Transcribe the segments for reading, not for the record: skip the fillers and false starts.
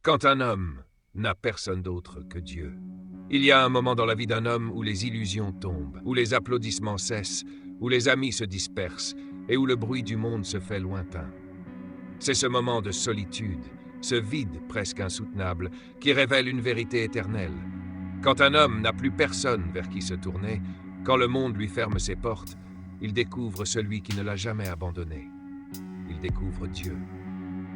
Quand un homme n'a personne d'autre que Dieu, il y a un moment dans la vie d'un homme où les illusions tombent, où les applaudissements cessent, où les amis se dispersent et où le bruit du monde se fait lointain. C'est ce moment de solitude, ce vide presque insoutenable, qui révèle une vérité éternelle. Quand un homme n'a plus personne vers qui se tourner, quand le monde lui ferme ses portes, il découvre celui qui ne l'a jamais abandonné. Il découvre Dieu.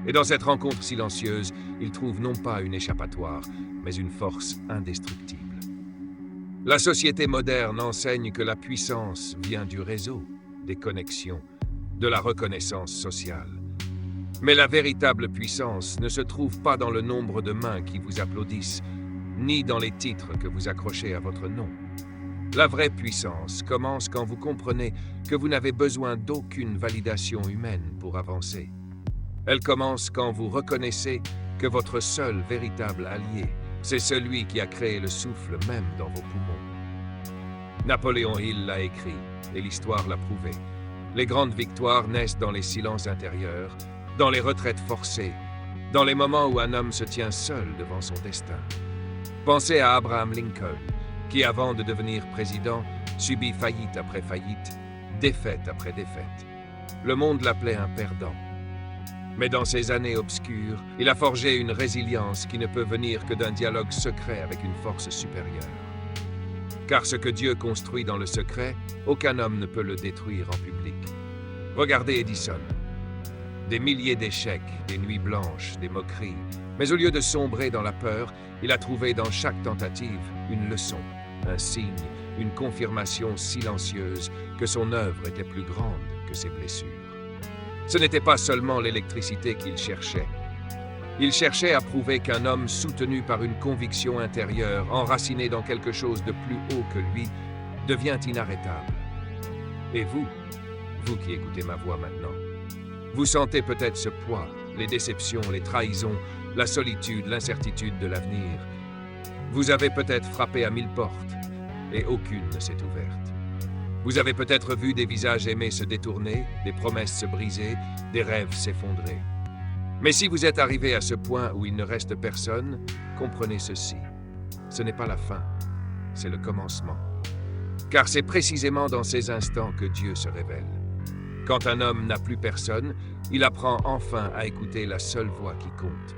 Et dans cette rencontre silencieuse, il trouve non pas une échappatoire, mais une force indestructible. La société moderne enseigne que la puissance vient du réseau, des connexions, de la reconnaissance sociale. Mais la véritable puissance ne se trouve pas dans le nombre de mains qui vous applaudissent, ni dans les titres que vous accrochez à votre nom. La vraie puissance commence quand vous comprenez que vous n'avez besoin d'aucune validation humaine pour avancer. Elle commence quand vous reconnaissez que votre seul véritable allié, c'est celui qui a créé le souffle même dans vos poumons. Napoléon Hill l'a écrit, et l'histoire l'a prouvé. Les grandes victoires naissent dans les silences intérieurs, dans les retraites forcées, dans les moments où un homme se tient seul devant son destin. Pensez à Abraham Lincoln, qui avant de devenir président, subit faillite après faillite, défaite après défaite. Le monde l'appelait un perdant. Mais dans ces années obscures, il a forgé une résilience qui ne peut venir que d'un dialogue secret avec une force supérieure. Car ce que Dieu construit dans le secret, aucun homme ne peut le détruire en public. Regardez Edison. Des milliers d'échecs, des nuits blanches, des moqueries. Mais au lieu de sombrer dans la peur, il a trouvé dans chaque tentative une leçon, un signe, une confirmation silencieuse que son œuvre était plus grande que ses blessures. Ce n'était pas seulement l'électricité qu'il cherchait. Il cherchait à prouver qu'un homme soutenu par une conviction intérieure, enraciné dans quelque chose de plus haut que lui, devient inarrêtable. Et vous qui écoutez ma voix maintenant, vous sentez peut-être ce poids, les déceptions, les trahisons, la solitude, l'incertitude de l'avenir. Vous avez peut-être frappé à 1000 portes, et aucune ne s'est ouverte. Vous avez peut-être vu des visages aimés se détourner, des promesses se briser, des rêves s'effondrer. Mais si vous êtes arrivé à ce point où il ne reste personne, comprenez ceci. Ce n'est pas la fin, c'est le commencement. Car c'est précisément dans ces instants que Dieu se révèle. Quand un homme n'a plus personne, il apprend enfin à écouter la seule voix qui compte.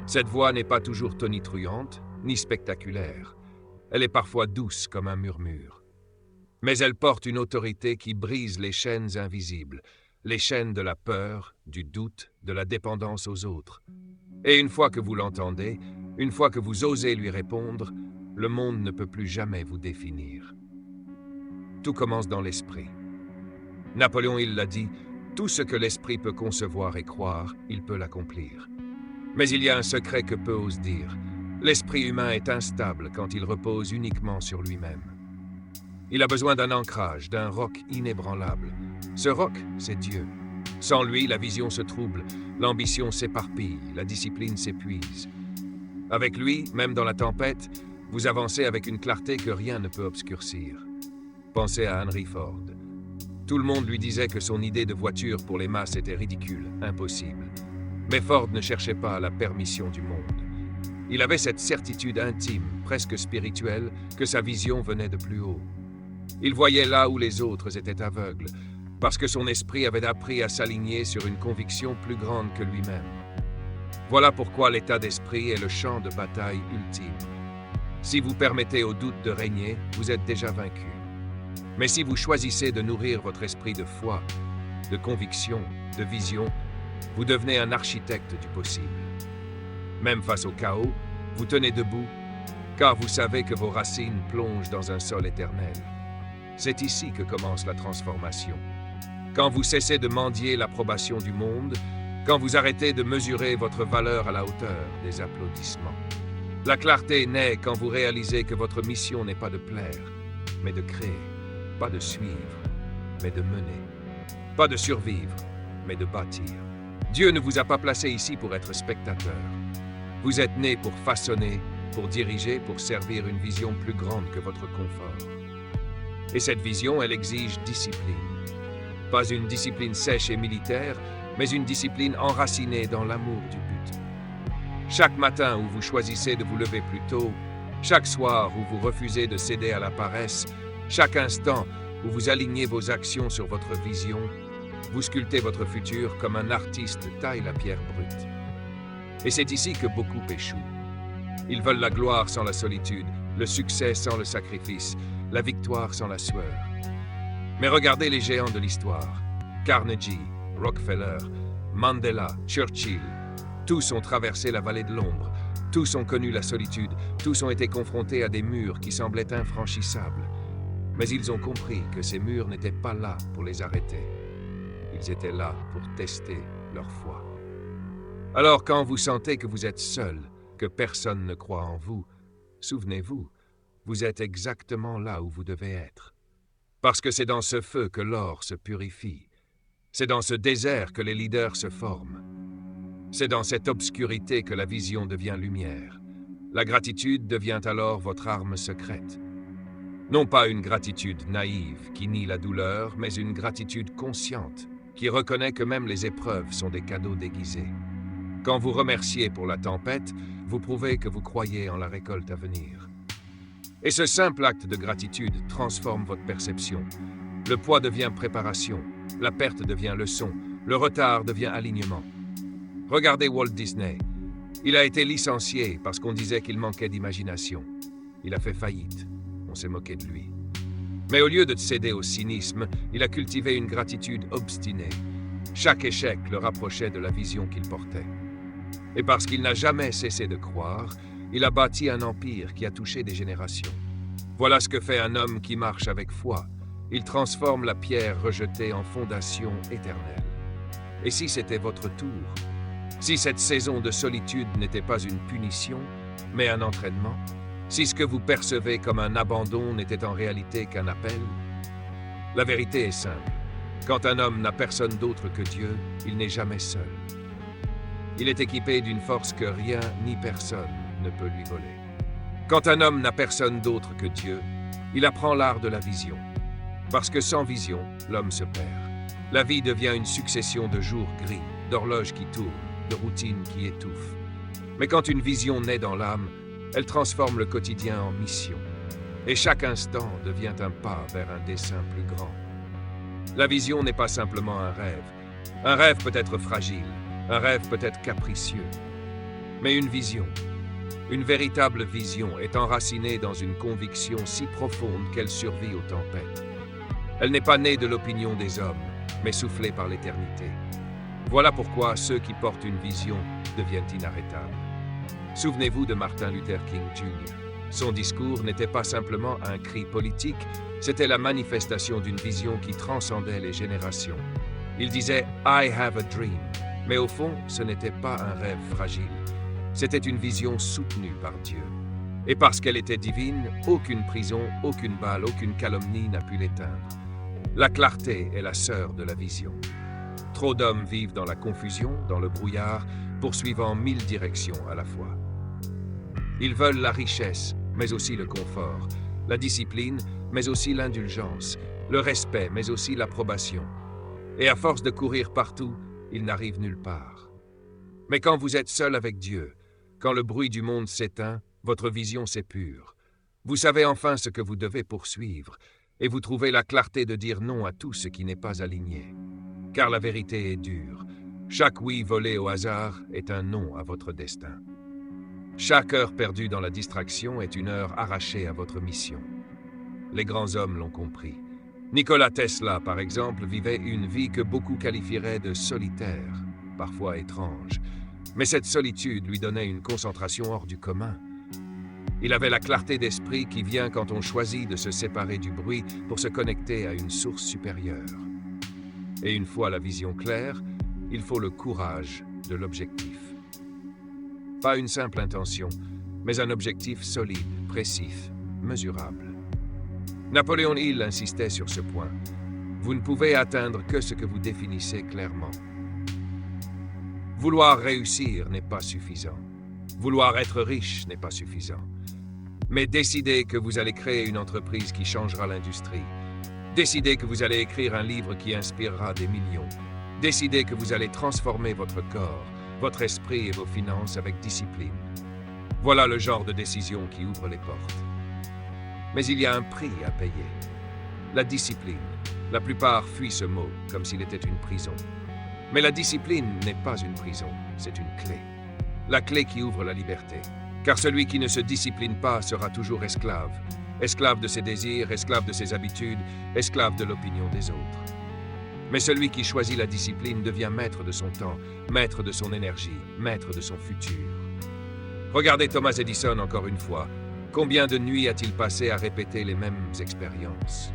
Cette voix n'est pas toujours tonitruante, ni spectaculaire. Elle est parfois douce comme un murmure. Mais elle porte une autorité qui brise les chaînes invisibles, les chaînes de la peur, du doute, de la dépendance aux autres. Et une fois que vous l'entendez, une fois que vous osez lui répondre, le monde ne peut plus jamais vous définir. Tout commence dans l'esprit. Napoléon Hill l'a dit, tout ce que l'esprit peut concevoir et croire, il peut l'accomplir. Mais il y a un secret que peu osent dire. L'esprit humain est instable quand il repose uniquement sur lui-même. Il a besoin d'un ancrage, d'un roc inébranlable. Ce roc, c'est Dieu. Sans lui, la vision se trouble, l'ambition s'éparpille, la discipline s'épuise. Avec lui, même dans la tempête, vous avancez avec une clarté que rien ne peut obscurcir. Pensez à Henry Ford. Tout le monde lui disait que son idée de voiture pour les masses était ridicule, impossible. Mais Ford ne cherchait pas la permission du monde. Il avait cette certitude intime, presque spirituelle, que sa vision venait de plus haut. Il voyait là où les autres étaient aveugles, parce que son esprit avait appris à s'aligner sur une conviction plus grande que lui-même. Voilà pourquoi l'état d'esprit est le champ de bataille ultime. Si vous permettez au doute de régner, vous êtes déjà vaincu. Mais si vous choisissez de nourrir votre esprit de foi, de conviction, de vision, vous devenez un architecte du possible. Même face au chaos, vous tenez debout, car vous savez que vos racines plongent dans un sol éternel. C'est ici que commence la transformation. Quand vous cessez de mendier l'approbation du monde, quand vous arrêtez de mesurer votre valeur à la hauteur des applaudissements. La clarté naît quand vous réalisez que votre mission n'est pas de plaire, mais de créer. Pas de suivre, mais de mener. Pas de survivre, mais de bâtir. Dieu ne vous a pas placé ici pour être spectateur. Vous êtes né pour façonner, pour diriger, pour servir une vision plus grande que votre confort. Et cette vision, elle exige discipline. Pas une discipline sèche et militaire, mais une discipline enracinée dans l'amour du but. Chaque matin où vous choisissez de vous lever plus tôt, chaque soir où vous refusez de céder à la paresse, chaque instant où vous alignez vos actions sur votre vision, vous sculptez votre futur comme un artiste taille la pierre brute. Et c'est ici que beaucoup échouent. Ils veulent la gloire sans la solitude, le succès sans le sacrifice, la victoire sans la sueur. Mais regardez les géants de l'histoire. Carnegie, Rockefeller, Mandela, Churchill. Tous ont traversé la vallée de l'ombre. Tous ont connu la solitude. Tous ont été confrontés à des murs qui semblaient infranchissables. Mais ils ont compris que ces murs n'étaient pas là pour les arrêter. Ils étaient là pour tester leur foi. Alors quand vous sentez que vous êtes seul, que personne ne croit en vous, souvenez-vous, vous êtes exactement là où vous devez être. Parce que c'est dans ce feu que l'or se purifie. C'est dans ce désert que les leaders se forment. C'est dans cette obscurité que la vision devient lumière. La gratitude devient alors votre arme secrète. Non pas une gratitude naïve qui nie la douleur, mais une gratitude consciente qui reconnaît que même les épreuves sont des cadeaux déguisés. Quand vous remerciez pour la tempête, vous prouvez que vous croyez en la récolte à venir. Et ce simple acte de gratitude transforme votre perception. Le poids devient préparation, la perte devient leçon, le retard devient alignement. Regardez Walt Disney. Il a été licencié parce qu'on disait qu'il manquait d'imagination. Il a fait faillite. On s'est moqué de lui. Mais au lieu de céder au cynisme, il a cultivé une gratitude obstinée. Chaque échec le rapprochait de la vision qu'il portait. Et parce qu'il n'a jamais cessé de croire, il a bâti un empire qui a touché des générations. Voilà ce que fait un homme qui marche avec foi. Il transforme la pierre rejetée en fondation éternelle. Et si c'était votre tour? Si cette saison de solitude n'était pas une punition, mais un entraînement? Si ce que vous percevez comme un abandon n'était en réalité qu'un appel? La vérité est simple. Quand un homme n'a personne d'autre que Dieu, il n'est jamais seul. Il est équipé d'une force que rien ni personne ne peut lui voler. Quand un homme n'a personne d'autre que Dieu, il apprend l'art de la vision. Parce que sans vision, l'homme se perd. La vie devient une succession de jours gris, d'horloges qui tournent, de routines qui étouffent. Mais quand une vision naît dans l'âme, elle transforme le quotidien en mission. Et chaque instant devient un pas vers un dessein plus grand. La vision n'est pas simplement un rêve. Un rêve peut être fragile, un rêve peut être capricieux. Mais une vision, une véritable vision est enracinée dans une conviction si profonde qu'elle survit aux tempêtes. Elle n'est pas née de l'opinion des hommes, mais soufflée par l'éternité. Voilà pourquoi ceux qui portent une vision deviennent inarrêtables. Souvenez-vous de Martin Luther King Jr. Son discours n'était pas simplement un cri politique, c'était la manifestation d'une vision qui transcendait les générations. Il disait « I have a dream », mais au fond, ce n'était pas un rêve fragile. C'était une vision soutenue par Dieu. Et parce qu'elle était divine, aucune prison, aucune balle, aucune calomnie n'a pu l'éteindre. La clarté est la sœur de la vision. Trop d'hommes vivent dans la confusion, dans le brouillard, poursuivant 1000 directions à la fois. Ils veulent la richesse, mais aussi le confort, la discipline, mais aussi l'indulgence, le respect, mais aussi l'approbation. Et à force de courir partout, ils n'arrivent nulle part. Mais quand vous êtes seul avec Dieu, quand le bruit du monde s'éteint, votre vision s'épure. Vous savez enfin ce que vous devez poursuivre, et vous trouvez la clarté de dire non à tout ce qui n'est pas aligné. Car la vérité est dure. Chaque oui volé au hasard est un non à votre destin. Chaque heure perdue dans la distraction est une heure arrachée à votre mission. Les grands hommes l'ont compris. Nikola Tesla, par exemple, vivait une vie que beaucoup qualifieraient de solitaire, parfois étrange. Mais cette solitude lui donnait une concentration hors du commun. Il avait la clarté d'esprit qui vient quand on choisit de se séparer du bruit pour se connecter à une source supérieure. Et une fois la vision claire, il faut le courage de l'objectif. Pas une simple intention, mais un objectif solide, précis, mesurable. Napoléon Hill insistait sur ce point. Vous ne pouvez atteindre que ce que vous définissez clairement. Vouloir réussir n'est pas suffisant. Vouloir être riche n'est pas suffisant. Mais décidez que vous allez créer une entreprise qui changera l'industrie. Décidez que vous allez écrire un livre qui inspirera des millions. Décidez que vous allez transformer votre corps, votre esprit et vos finances avec discipline. Voilà le genre de décision qui ouvre les portes. Mais il y a un prix à payer. La discipline. La plupart fuient ce mot comme s'il était une prison. Mais la discipline n'est pas une prison, c'est une clé. La clé qui ouvre la liberté. Car celui qui ne se discipline pas sera toujours esclave. Esclave de ses désirs, esclave de ses habitudes, esclave de l'opinion des autres. Mais celui qui choisit la discipline devient maître de son temps, maître de son énergie, maître de son futur. Regardez Thomas Edison encore une fois. Combien de nuits a-t-il passé à répéter les mêmes expériences?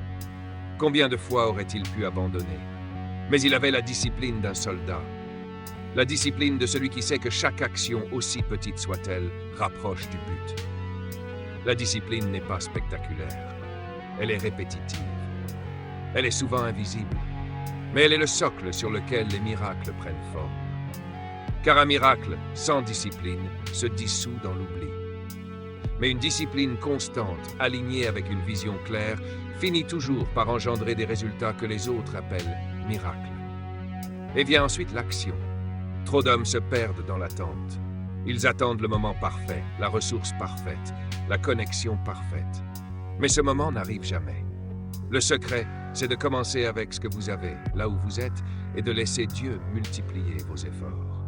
Combien de fois aurait-il pu abandonner? Mais il avait la discipline d'un soldat. La discipline de celui qui sait que chaque action, aussi petite soit-elle, rapproche du but. La discipline n'est pas spectaculaire. Elle est répétitive. Elle est souvent invisible. Mais elle est le socle sur lequel les miracles prennent forme. Car un miracle sans discipline se dissout dans l'oubli. Mais une discipline constante, alignée avec une vision claire, finit toujours par engendrer des résultats que les autres appellent miracles. Et vient ensuite l'action. Trop d'hommes se perdent dans l'attente. Ils attendent le moment parfait, la ressource parfaite, la connexion parfaite. Mais ce moment n'arrive jamais. Le secret, c'est de commencer avec ce que vous avez, là où vous êtes, et de laisser Dieu multiplier vos efforts.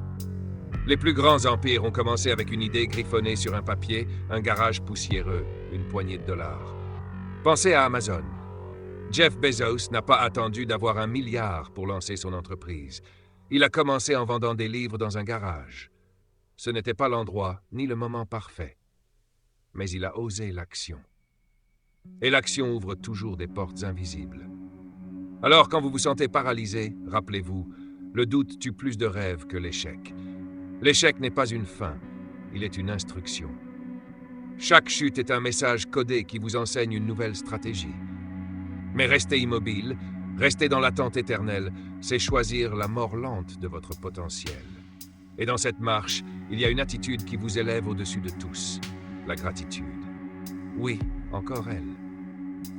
Les plus grands empires ont commencé avec une idée griffonnée sur un papier, un garage poussiéreux, une poignée de dollars. Pensez à Amazon. Jeff Bezos n'a pas attendu d'avoir 1 milliard pour lancer son entreprise. Il a commencé en vendant des livres dans un garage. Ce n'était pas l'endroit ni le moment parfait. Mais il a osé l'action. Et l'action ouvre toujours des portes invisibles. Alors, quand vous vous sentez paralysé, rappelez-vous, le doute tue plus de rêves que l'échec. L'échec n'est pas une fin, il est une instruction. Chaque chute est un message codé qui vous enseigne une nouvelle stratégie. Mais rester immobile, rester dans l'attente éternelle, c'est choisir la mort lente de votre potentiel. Et dans cette marche, il y a une attitude qui vous élève au-dessus de tous, la gratitude. Oui, encore elle.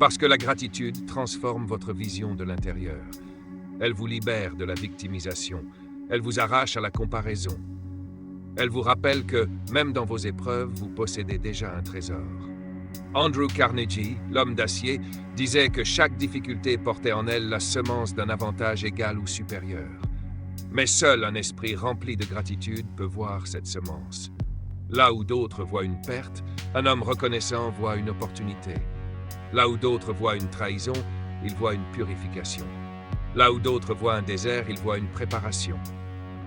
Parce que la gratitude transforme votre vision de l'intérieur. Elle vous libère de la victimisation. Elle vous arrache à la comparaison. Elle vous rappelle que, même dans vos épreuves, vous possédez déjà un trésor. Andrew Carnegie, l'homme d'acier, disait que chaque difficulté portait en elle la semence d'un avantage égal ou supérieur. Mais seul un esprit rempli de gratitude peut voir cette semence. Là où d'autres voient une perte, un homme reconnaissant voit une opportunité. Là où d'autres voient une trahison, il voit une purification. Là où d'autres voient un désert, il voit une préparation.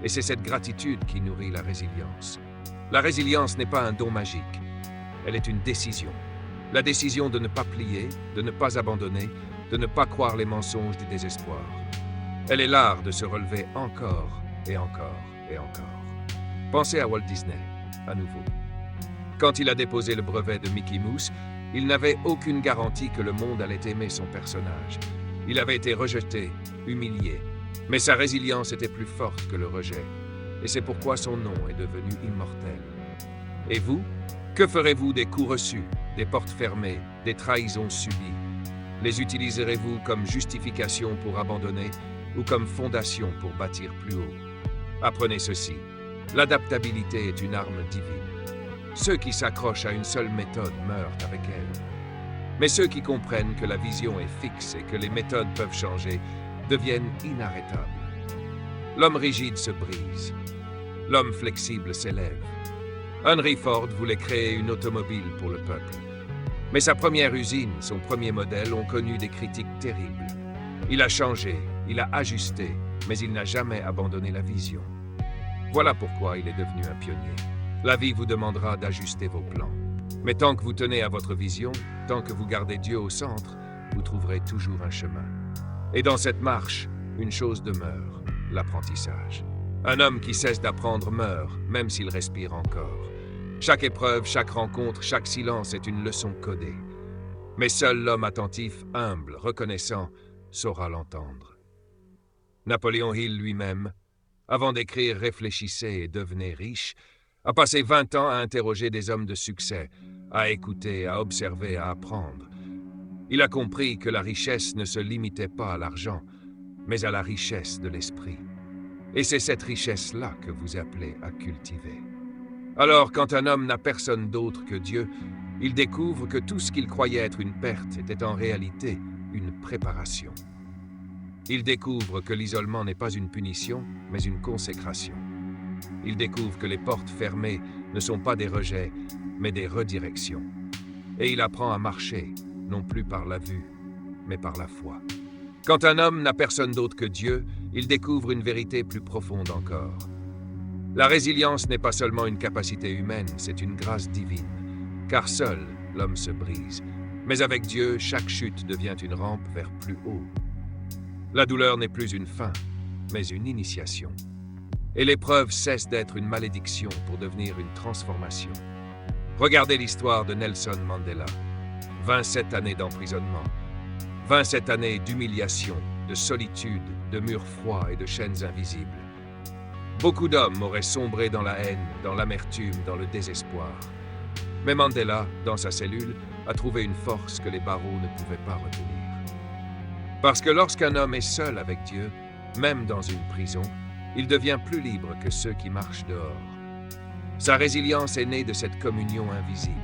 Et c'est cette gratitude qui nourrit la résilience. La résilience n'est pas un don magique. Elle est une décision. La décision de ne pas plier, de ne pas abandonner, de ne pas croire les mensonges du désespoir. Elle est l'art de se relever encore et encore et encore. Pensez à Walt Disney, à nouveau. Quand il a déposé le brevet de Mickey Mouse, il n'avait aucune garantie que le monde allait aimer son personnage. Il avait été rejeté, humilié. Mais sa résilience était plus forte que le rejet. Et c'est pourquoi son nom est devenu immortel. Et vous, que ferez-vous des coups reçus, des portes fermées, des trahisons subies? Les utiliserez-vous comme justification pour abandonner ou comme fondation pour bâtir plus haut? Apprenez ceci. L'adaptabilité est une arme divine. Ceux qui s'accrochent à une seule méthode meurent avec elle. Mais ceux qui comprennent que la vision est fixe et que les méthodes peuvent changer deviennent inarrêtables. L'homme rigide se brise. L'homme flexible s'élève. Henry Ford voulait créer une automobile pour le peuple. Mais sa première usine, son premier modèle, ont connu des critiques terribles. Il a changé, il a ajusté, mais il n'a jamais abandonné la vision. Voilà pourquoi il est devenu un pionnier. La vie vous demandera d'ajuster vos plans. Mais tant que vous tenez à votre vision, tant que vous gardez Dieu au centre, vous trouverez toujours un chemin. Et dans cette marche, une chose demeure, l'apprentissage. Un homme qui cesse d'apprendre meurt, même s'il respire encore. Chaque épreuve, chaque rencontre, chaque silence est une leçon codée. Mais seul l'homme attentif, humble, reconnaissant, saura l'entendre. Napoléon Hill lui-même, avant d'écrire « Réfléchissez et devenez riche », a passé 20 ans à interroger des hommes de succès, à écouter, à observer, à apprendre. Il a compris que la richesse ne se limitait pas à l'argent, mais à la richesse de l'esprit. Et c'est cette richesse-là que vous appelez à cultiver. Alors, quand un homme n'a personne d'autre que Dieu, il découvre que tout ce qu'il croyait être une perte était en réalité une préparation. Il découvre que l'isolement n'est pas une punition, mais une consécration. Il découvre que les portes fermées ne sont pas des rejets, mais des redirections. Et il apprend à marcher, non plus par la vue, mais par la foi. Quand un homme n'a personne d'autre que Dieu, il découvre une vérité plus profonde encore. La résilience n'est pas seulement une capacité humaine, c'est une grâce divine. Car seul, l'homme se brise. Mais avec Dieu, chaque chute devient une rampe vers plus haut. La douleur n'est plus une fin, mais une initiation. Et l'épreuve cesse d'être une malédiction pour devenir une transformation. Regardez l'histoire de Nelson Mandela. 27 années d'emprisonnement. 27 années d'humiliation, de solitude, de murs froids et de chaînes invisibles. Beaucoup d'hommes auraient sombré dans la haine, dans l'amertume, dans le désespoir. Mais Mandela, dans sa cellule, a trouvé une force que les barreaux ne pouvaient pas retenir. Parce que lorsqu'un homme est seul avec Dieu, même dans une prison, il devient plus libre que ceux qui marchent dehors. Sa résilience est née de cette communion invisible.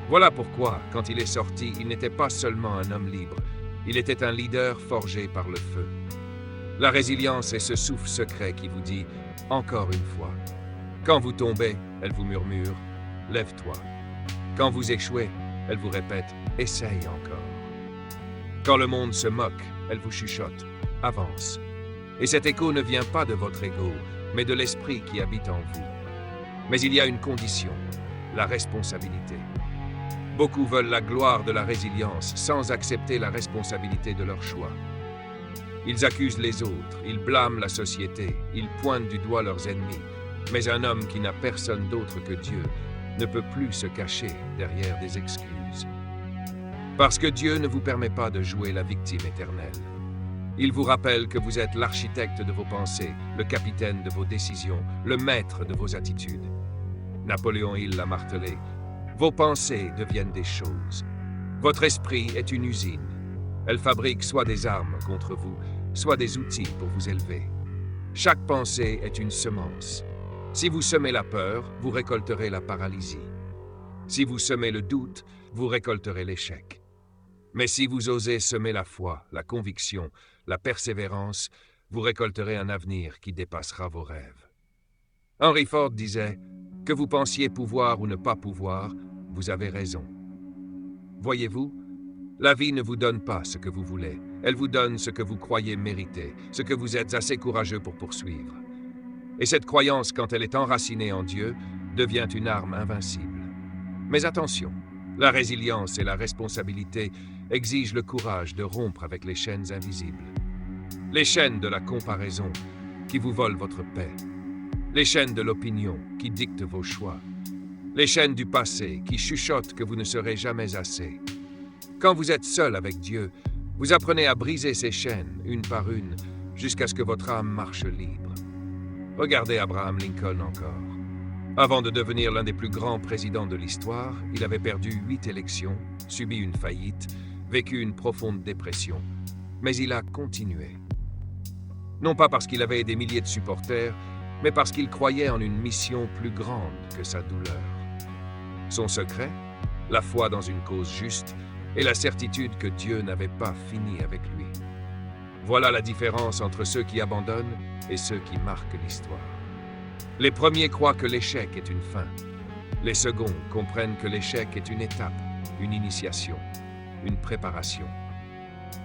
Voilà pourquoi, quand il est sorti, il n'était pas seulement un homme libre, il était un leader forgé par le feu. La résilience est ce souffle secret qui vous dit « encore une fois ». Quand vous tombez, elle vous murmure « lève-toi ». Quand vous échouez, elle vous répète « essaye encore ». Quand le monde se moque, elle vous chuchote « avance ». Et cet écho ne vient pas de votre ego, mais de l'esprit qui habite en vous. Mais il y a une condition, la responsabilité. Beaucoup veulent la gloire de la résilience sans accepter la responsabilité de leur choix. Ils accusent les autres, ils blâment la société, ils pointent du doigt leurs ennemis. Mais un homme qui n'a personne d'autre que Dieu ne peut plus se cacher derrière des excuses. Parce que Dieu ne vous permet pas de jouer la victime éternelle. Il vous rappelle que vous êtes l'architecte de vos pensées, le capitaine de vos décisions, le maître de vos attitudes. Napoléon Hill l'a martelé. Vos pensées deviennent des choses. Votre esprit est une usine. Elle fabrique soit des armes contre vous, soit des outils pour vous élever. Chaque pensée est une semence. Si vous semez la peur, vous récolterez la paralysie. Si vous semez le doute, vous récolterez l'échec. Mais si vous osez semer la foi, la conviction, la persévérance, vous récolterez un avenir qui dépassera vos rêves. Henry Ford disait « Que vous pensiez pouvoir ou ne pas pouvoir, vous avez raison. » Voyez-vous, la vie ne vous donne pas ce que vous voulez. Elle vous donne ce que vous croyez mériter, ce que vous êtes assez courageux pour poursuivre. Et cette croyance, quand elle est enracinée en Dieu, devient une arme invincible. Mais attention, la résilience et la responsabilité exigent le courage de rompre avec les chaînes invisibles. Les chaînes de la comparaison qui vous volent votre paix. Les chaînes de l'opinion qui dictent vos choix. Les chaînes du passé qui chuchotent que vous ne serez jamais assez. Quand vous êtes seul avec Dieu, vous apprenez à briser ces chaînes, une par une, jusqu'à ce que votre âme marche libre. Regardez Abraham Lincoln encore. Avant de devenir l'un des plus grands présidents de l'histoire, il avait perdu 8 élections, subi une faillite, vécu une profonde dépression. Mais il a continué. Non pas parce qu'il avait des milliers de supporters, mais parce qu'il croyait en une mission plus grande que sa douleur. Son secret, la foi dans une cause juste et la certitude que Dieu n'avait pas fini avec lui. Voilà la différence entre ceux qui abandonnent et ceux qui marquent l'histoire. Les premiers croient que l'échec est une fin. Les seconds comprennent que l'échec est une étape, une initiation, une préparation.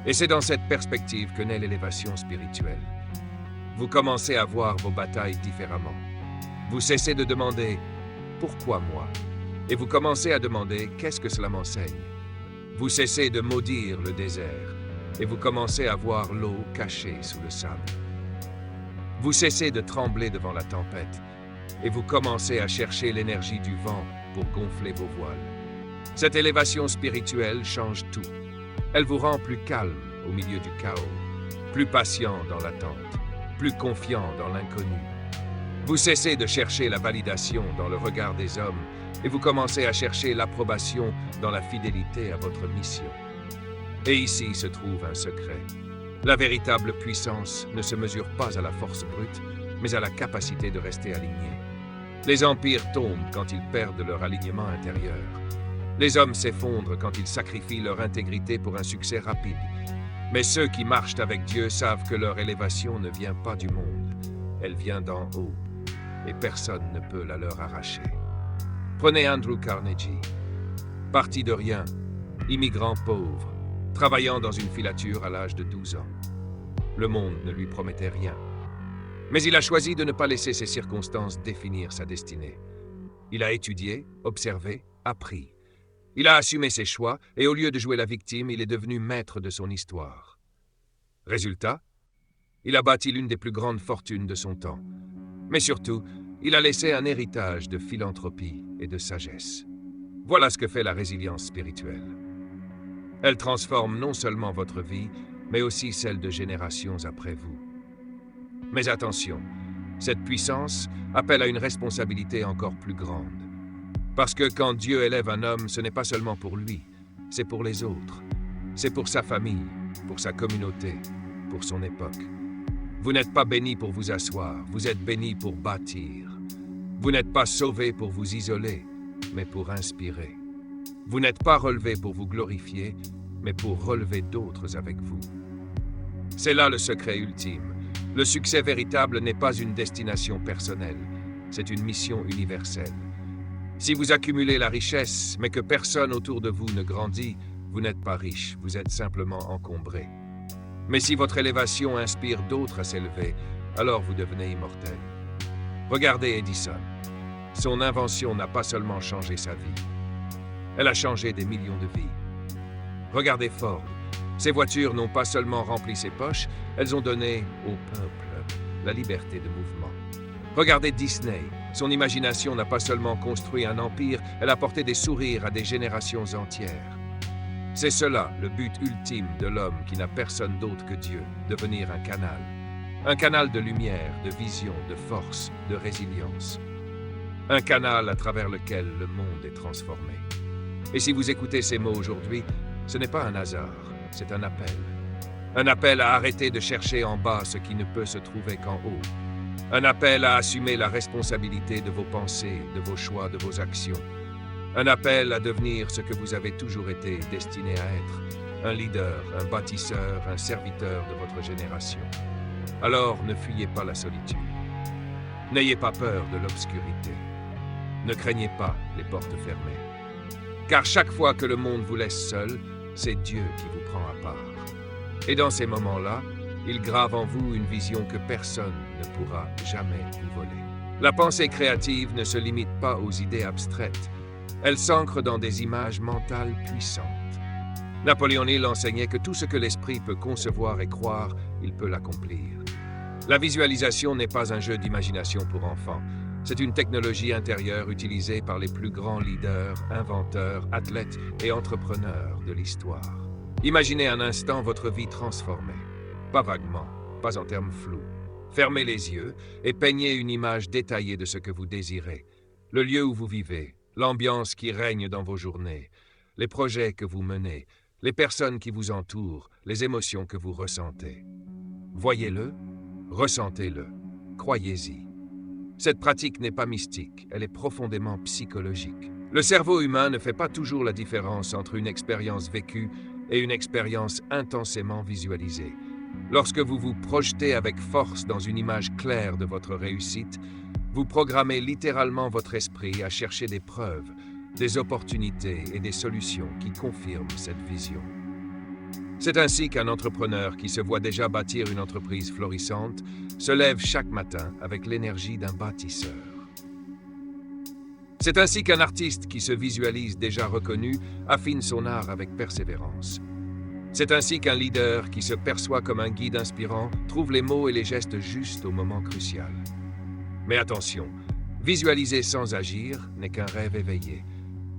Et c'est dans cette perspective que naît l'élévation spirituelle. Vous commencez à voir vos batailles différemment. Vous cessez de demander « Pourquoi moi ?» et vous commencez à demander « Qu'est-ce que cela m'enseigne ?» Vous cessez de maudire le désert et vous commencez à voir l'eau cachée sous le sable. Vous cessez de trembler devant la tempête et vous commencez à chercher l'énergie du vent pour gonfler vos voiles. Cette élévation spirituelle change tout. Elle vous rend plus calme au milieu du chaos, plus patient dans l'attente, plus confiant dans l'inconnu. Vous cessez de chercher la validation dans le regard des hommes et vous commencez à chercher l'approbation dans la fidélité à votre mission. Et ici se trouve un secret. La véritable puissance ne se mesure pas à la force brute, mais à la capacité de rester aligné. Les empires tombent quand ils perdent leur alignement intérieur. Les hommes s'effondrent quand ils sacrifient leur intégrité pour un succès rapide. Mais ceux qui marchent avec Dieu savent que leur élévation ne vient pas du monde, elle vient d'en haut, et personne ne peut la leur arracher. Prenez Andrew Carnegie. Parti de rien, immigrant pauvre, travaillant dans une filature à l'âge de 12 ans. Le monde ne lui promettait rien. Mais il a choisi de ne pas laisser ces circonstances définir sa destinée. Il a étudié, observé, appris. Il a assumé ses choix et au lieu de jouer la victime, il est devenu maître de son histoire. Résultat, il a bâti l'une des plus grandes fortunes de son temps. Mais surtout, il a laissé un héritage de philanthropie et de sagesse. Voilà ce que fait la résilience spirituelle. Elle transforme non seulement votre vie, mais aussi celle de générations après vous. Mais attention, cette puissance appelle à une responsabilité encore plus grande. Parce que quand Dieu élève un homme, ce n'est pas seulement pour lui, c'est pour les autres. C'est pour sa famille, pour sa communauté, pour son époque. Vous n'êtes pas béni pour vous asseoir, vous êtes béni pour bâtir. Vous n'êtes pas sauvé pour vous isoler, mais pour inspirer. Vous n'êtes pas relevé pour vous glorifier, mais pour relever d'autres avec vous. C'est là le secret ultime. Le succès véritable n'est pas une destination personnelle, c'est une mission universelle. Si vous accumulez la richesse, mais que personne autour de vous ne grandit, vous n'êtes pas riche, vous êtes simplement encombré. Mais si votre élévation inspire d'autres à s'élever, alors vous devenez immortel. Regardez Edison. Son invention n'a pas seulement changé sa vie, elle a changé des millions de vies. Regardez Ford. Ces voitures n'ont pas seulement rempli ses poches, elles ont donné au peuple la liberté de mouvement. Regardez Disney. Son imagination n'a pas seulement construit un empire, elle a porté des sourires à des générations entières. C'est cela, le but ultime de l'homme qui n'a personne d'autre que Dieu, devenir un canal. Un canal de lumière, de vision, de force, de résilience. Un canal à travers lequel le monde est transformé. Et si vous écoutez ces mots aujourd'hui, ce n'est pas un hasard, c'est un appel. Un appel à arrêter de chercher en bas ce qui ne peut se trouver qu'en haut. Un appel à assumer la responsabilité de vos pensées, de vos choix, de vos actions. Un appel à devenir ce que vous avez toujours été destiné à être. Un leader, un bâtisseur, un serviteur de votre génération. Alors ne fuyez pas la solitude. N'ayez pas peur de l'obscurité. Ne craignez pas les portes fermées. Car chaque fois que le monde vous laisse seul, c'est Dieu qui vous prend à part. Et dans ces moments-là, il grave en vous une vision que personne ne pourra jamais vous voler. La pensée créative ne se limite pas aux idées abstraites. Elle s'ancre dans des images mentales puissantes. Napoléon Hill enseignait que tout ce que l'esprit peut concevoir et croire, il peut l'accomplir. La visualisation n'est pas un jeu d'imagination pour enfants. C'est une technologie intérieure utilisée par les plus grands leaders, inventeurs, athlètes et entrepreneurs de l'histoire. Imaginez un instant votre vie transformée. Pas vaguement, pas en termes flous. Fermez les yeux et peignez une image détaillée de ce que vous désirez. Le lieu où vous vivez, l'ambiance qui règne dans vos journées, les projets que vous menez, les personnes qui vous entourent, les émotions que vous ressentez. Voyez-le, ressentez-le, croyez-y. Cette pratique n'est pas mystique, elle est profondément psychologique. Le cerveau humain ne fait pas toujours la différence entre une expérience vécue et une expérience intensément visualisée. Lorsque vous vous projetez avec force dans une image claire de votre réussite, vous programmez littéralement votre esprit à chercher des preuves, des opportunités et des solutions qui confirment cette vision. C'est ainsi qu'un entrepreneur qui se voit déjà bâtir une entreprise florissante se lève chaque matin avec l'énergie d'un bâtisseur. C'est ainsi qu'un artiste qui se visualise déjà reconnu affine son art avec persévérance. C'est ainsi qu'un leader qui se perçoit comme un guide inspirant trouve les mots et les gestes justes au moment crucial. Mais attention, visualiser sans agir n'est qu'un rêve éveillé.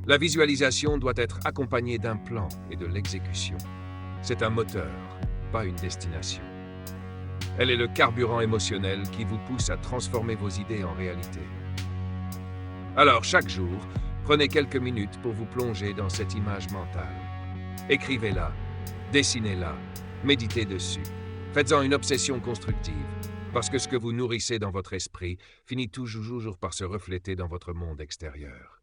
La visualisation doit être accompagnée d'un plan et de l'exécution. C'est un moteur, pas une destination. Elle est le carburant émotionnel qui vous pousse à transformer vos idées en réalité. Alors, chaque jour, prenez quelques minutes pour vous plonger dans cette image mentale. Écrivez-la, dessinez-la, méditez dessus. Faites-en une obsession constructive. Parce que ce que vous nourrissez dans votre esprit finit toujours par se refléter dans votre monde extérieur.